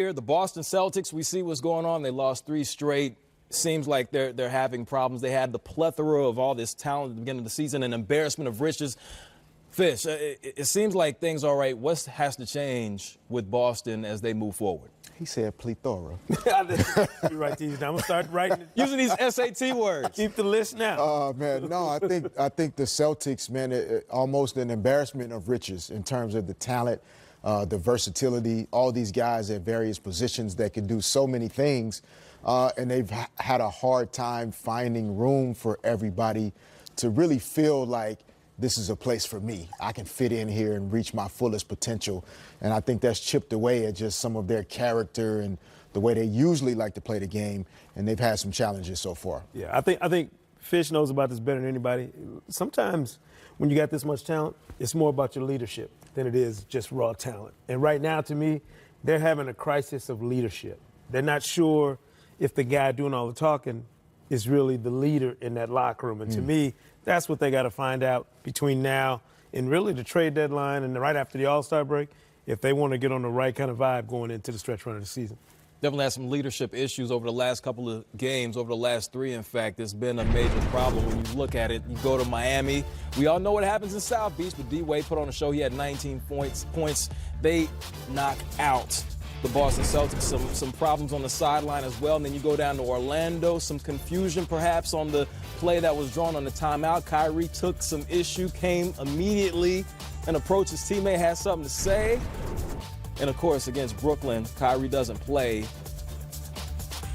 Here, the Boston Celtics, we see what's going on. They lost 3 straight. Seems like they're having problems. They had the plethora of all this talent at the beginning of the season, an embarrassment of riches. Fish, it seems like things are all right. What has to change with Boston as they move forward? He said plethora. You write these down. I'm gonna start writing. Using these SAT words. Keep the list now. Oh man, no, I think the Celtics, man, almost an embarrassment of riches in terms of the talent, the versatility, all these guys at various positions that can do so many things, and they've had a hard time finding room for everybody to really feel like this is a place for me. I can fit in here and reach my fullest potential. And I think that's chipped away at just some of their character and the way they usually like to play the game. And they've had some challenges so far. Yeah, I think Fish knows about this better than anybody. Sometimes when you got this much talent, it's more about your leadership than it is just raw talent. And right now, to me, they're having a crisis of leadership. They're not sure if the guy doing all the talking is really the leader in that locker room. And to me, that's what they got to find out between now and really the trade deadline and right after the All-Star break if they want to get on the right kind of vibe going into the stretch run of the season. Definitely had some leadership issues over the last couple of games, over the last 3, in fact. It's been a major problem when you look at it. You go to Miami. We all know what happens in South Beach, but D-Wade put on a show. He had 19 points. They knock out the Boston Celtics, some problems on the sideline as well. And then you go down to Orlando, some confusion perhaps on the play that was drawn on the timeout. Kyrie took some issue, came immediately and approached his teammate, had something to say. And, of course, against Brooklyn, Kyrie doesn't play.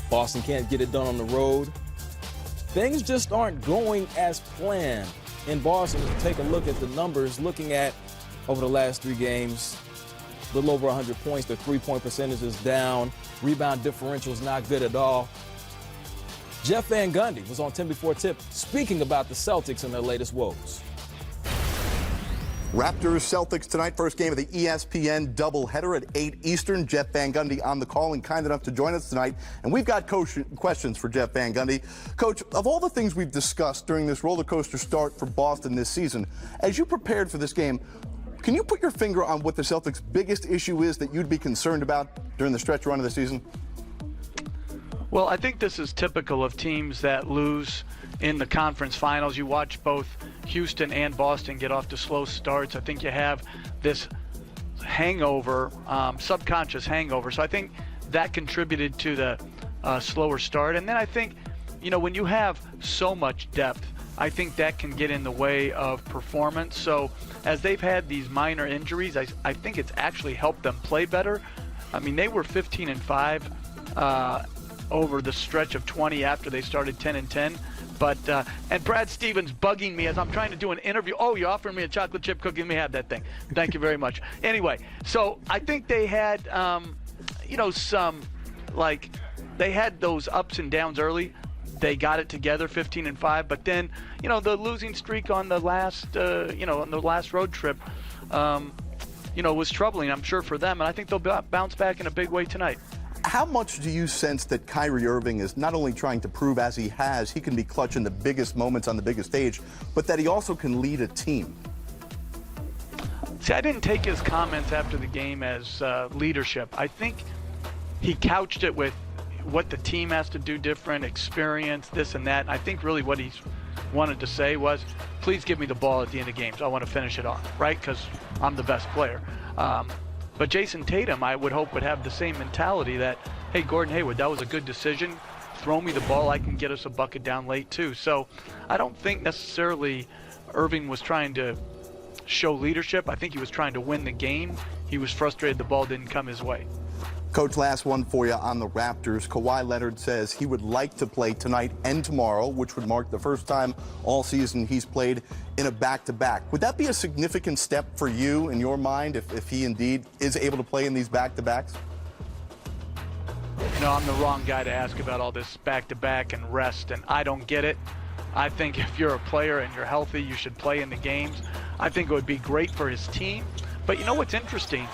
Boston can't get it done on the road. Things just aren't going as planned in Boston. Take a look at the numbers, looking at over the last 3 games. A little over 100 points. The 3-point percentage is down. Rebound differential is not good at all. Jeff Van Gundy was on 10 Before Tip speaking about the Celtics and their latest woes. Raptors Celtics tonight, first game of the ESPN doubleheader at 8 Eastern. Jeff Van Gundy on the call and kind enough to join us tonight. And we've got questions for Jeff Van Gundy. Coach, of all the things we've discussed during this roller coaster start for Boston this season, as you prepared for this game, can you put your finger on what the Celtics' biggest issue is that you'd be concerned about during the stretch run of the season? Well, I think this is typical of teams that lose in the conference finals. You watch both Houston and Boston get off to slow starts. I think you have this hangover, subconscious hangover. So I think that contributed to the slower start. And then I think, when you have so much depth, I think that can get in the way of performance. So as they've had these minor injuries, I think it's actually helped them play better. I mean, they were 15-5 over the stretch of 20 after they started 10-10. But and Brad Stevens bugging me as I'm trying to do an interview. Oh, you offered me a chocolate chip cookie. Let me have that thing. Thank you very much. Anyway, so I think they had, they had those ups and downs early. They got it together, 15-5. But then, the losing streak on the last, on the last road trip, was troubling, I'm sure, for them. And I think they'll bounce back in a big way tonight. How much do you sense that Kyrie Irving is not only trying to prove, as he has, he can be clutch in the biggest moments on the biggest stage, but that he also can lead a team? See, I didn't take his comments after the game as leadership. I think he couched it with what the team has to do different, experience, this and that. And I think really what he wanted to say was, please give me the ball at the end of games. I want to finish it off, right? Because I'm the best player. But Jason Tatum, I would hope, would have the same mentality that, hey, Gordon Hayward, that was a good decision. Throw me the ball. I can get us a bucket down late, too. So I don't think necessarily Irving was trying to show leadership. I think he was trying to win the game. He was frustrated the ball didn't come his way. Coach, last one for you on the Raptors. Kawhi Leonard says he would like to play tonight and tomorrow, which would mark the first time all season he's played in a back-to-back. Would that be a significant step for you in your mind if he indeed is able to play in these back-to-backs? No, I'm the wrong guy to ask about all this back-to-back and rest, and I don't get it. I think if you're a player and you're healthy, you should play in the games. I think it would be great for his team. But you know what's interesting?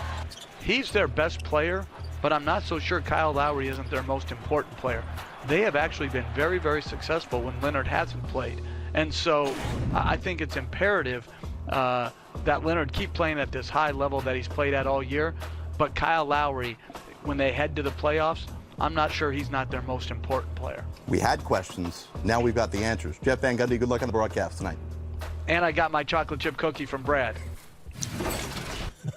He's their best player, but I'm not so sure Kyle Lowry isn't their most important player. They have actually been very, very successful when Leonard hasn't played. And so I think it's imperative that Leonard keep playing at this high level that he's played at all year, but Kyle Lowry when they head to the playoffs, I'm not sure he's not their most important player. We had questions. Now we've got the answers. Jeff Van Gundy, good luck on the broadcast tonight. And I got my chocolate chip cookie from Brad.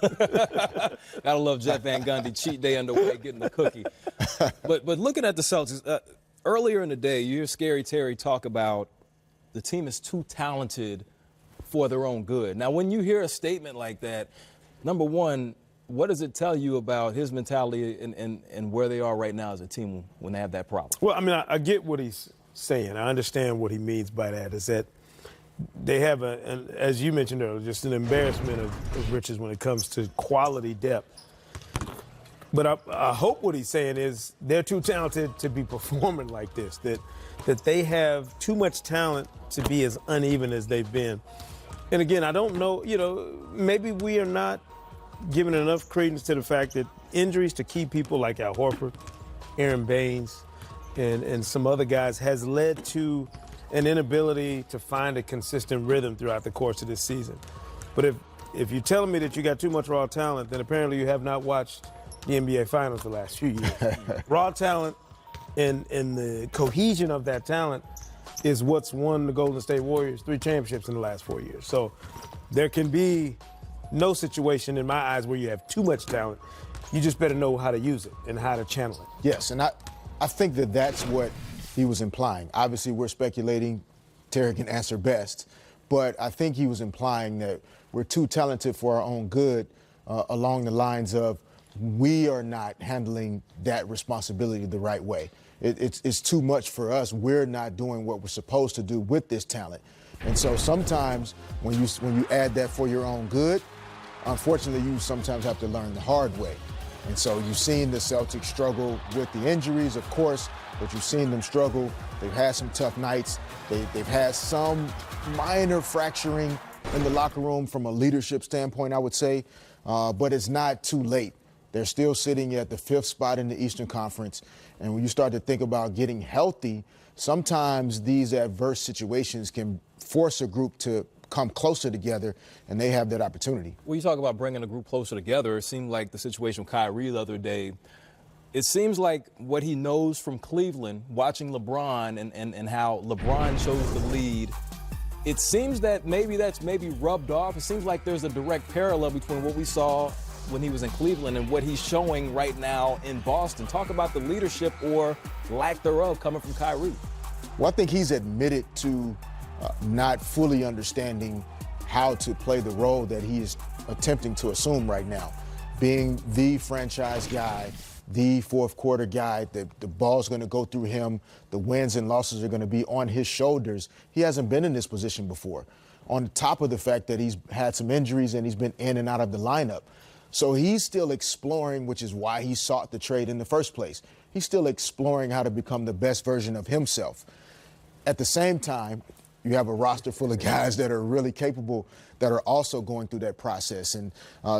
Gotta love Jeff Van Gundy. Cheat day underway, getting the cookie. But looking at the Celtics, earlier in the day, you hear Scary Terry talk about the team is too talented for their own good. Now, when you hear a statement like that, number one, what does it tell you about his mentality and where they are right now as a team when they have that problem? Well, I mean, I get what he's saying. I understand what he means by that, is that they have, as you mentioned earlier, just an embarrassment of riches when it comes to quality depth. But I hope what he's saying is they're too talented to be performing like this, that they have too much talent to be as uneven as they've been. And again, I don't know, maybe we are not giving enough credence to the fact that injuries to key people like Al Horford, Aaron Baines, and some other guys has led to an inability to find a consistent rhythm throughout the course of this season. But if you're telling me that you got too much raw talent, then apparently you have not watched the NBA Finals the last few years. Raw talent and the cohesion of that talent is what's won the Golden State Warriors 3 championships in the last 4 years. So there can be no situation in my eyes where you have too much talent. You just better know how to use it and how to channel it. Yes, and I think that that's what he was implying. Obviously, we're speculating. Terry can answer best. But I think he was implying that we're too talented for our own good along the lines of we are not handling that responsibility the right way. It's too much for us. We're not doing what we're supposed to do with this talent. And so sometimes when you add that for your own good, unfortunately, you sometimes have to learn the hard way. And so you've seen the Celtics struggle with the injuries, of course, but you've seen them struggle. They've had some tough nights. They've had some minor fracturing in the locker room from a leadership standpoint, I would say, but it's not too late. They're still sitting at the 5th spot in the Eastern Conference. And when you start to think about getting healthy, sometimes these adverse situations can force a group to come closer together, and they have that opportunity. When you talk about bringing a group closer together, it seemed like the situation with Kyrie the other day. It seems like what he knows from Cleveland, watching LeBron and how LeBron chose the lead, it seems that that's rubbed off. It seems like there's a direct parallel between what we saw when he was in Cleveland and what he's showing right now in Boston. Talk about the leadership or lack thereof coming from Kyrie. Well, I think he's admitted to not fully understanding how to play the role that he is attempting to assume right now. Being the franchise guy, the fourth quarter guy, the ball's going to go through him, the wins and losses are going to be on his shoulders. He hasn't been in this position before, on top of the fact that he's had some injuries and he's been in and out of the lineup. So he's still exploring, which is why he sought the trade in the first place. He's still exploring how to become the best version of himself. At the same time, you have a roster full of guys that are really capable that are also going through that process. And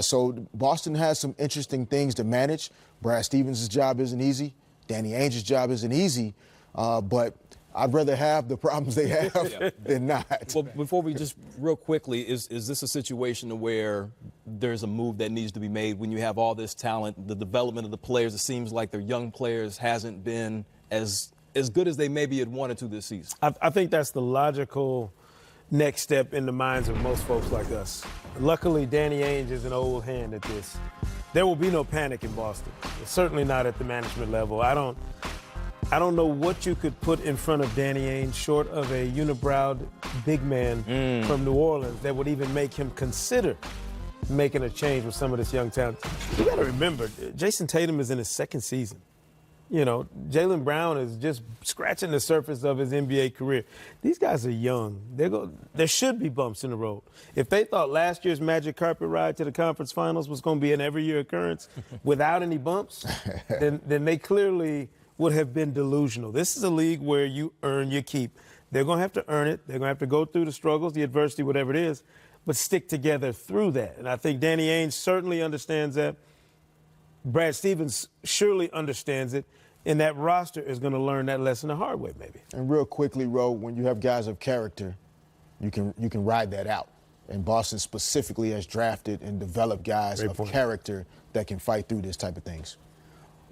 so Boston has some interesting things to manage. Brad Stevens' job isn't easy. Danny Ainge's job isn't easy. But I'd rather have the problems they have than not. Well, before we just real quickly, is this a situation where there's a move that needs to be made when you have all this talent, the development of the players? It seems like their young players hasn't been as good as they maybe had wanted to this season. I think that's the logical next step in the minds of most folks like us. Luckily, Danny Ainge is an old hand at this. There will be no panic in Boston. Certainly not at the management level. I don't know what you could put in front of Danny Ainge short of a unibrowed big man from New Orleans that would even make him consider making a change with some of this young talent. You got to remember, Jason Tatum is in his 2nd season. Jaylen Brown is just scratching the surface of his NBA career. These guys are young. There should be bumps in the road. If they thought last year's magic carpet ride to the conference finals was going to be an every-year occurrence without any bumps, then they clearly would have been delusional. This is a league where you earn your keep. They're going to have to earn it. They're going to have to go through the struggles, the adversity, whatever it is, but stick together through that. And I think Danny Ainge certainly understands that. Brad Stevens surely understands it. And that roster is going to learn that lesson the hard way, maybe. And real quickly, Ro, when you have guys of character, you can ride that out. And Boston specifically has drafted and developed guys of character that can fight through this type of things.